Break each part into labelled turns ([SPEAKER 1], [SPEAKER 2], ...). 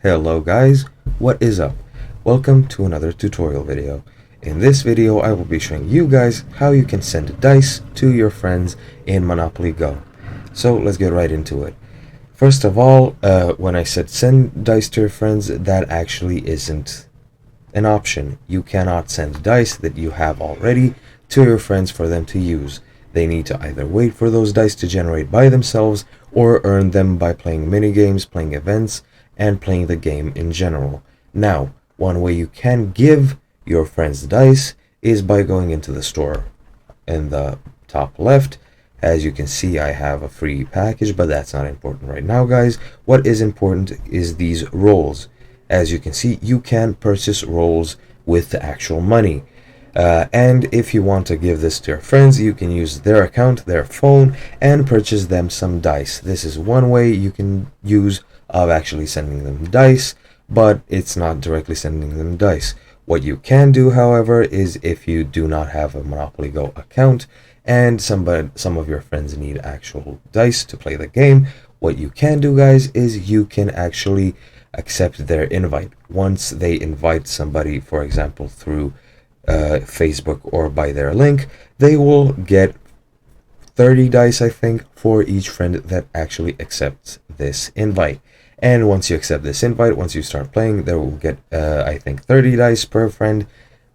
[SPEAKER 1] Hello guys, what is up? Welcome to another tutorial video. In this video I will be showing you guys how you can send dice to your friends in Monopoly Go. So let's get right into it. First of all, when I said send dice to your friends, that actually isn't an option. You cannot send dice that you have already to your friends for them to use. They need to either wait for those dice to generate by themselves or earn them by playing minigames, playing events, and playing the game in general. Now, one way you can give your friends dice is by going into the store. In the top left, as you can see, I have a free package, but that's not important right now, guys. What is important is these rolls. As you can see, you can purchase rolls with the actual money. And if you want to give this to your friends, you can use their account, their phone, and purchase them some dice. This is one way you can use of actually sending them dice, but it's not directly sending them dice. What you can do, however, is if you do not have a Monopoly Go account and some of your friends need actual dice to play the game, what you can do, guys, is you can actually accept their invite. Once they invite somebody, for example, through Facebook or by their link, they will get 30 dice, I think, for each friend that actually accepts this invite. And once you accept this invite, once you start playing, they will get I think 30 dice per friend,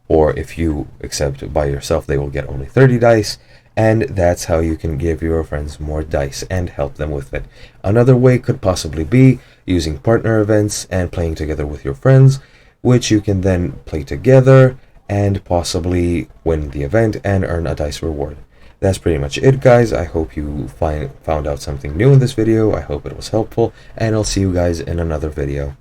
[SPEAKER 1] or if you accept by yourself, they will get only 30 dice. And that's how you can give your friends more dice and help them with it. Another way could possibly be using partner events and playing together with your friends, which you can then play together and possibly win the event and earn a dice reward. That's pretty much it, guys. I hope you found out something new in this video. I hope it was helpful, and I'll see you guys in another video.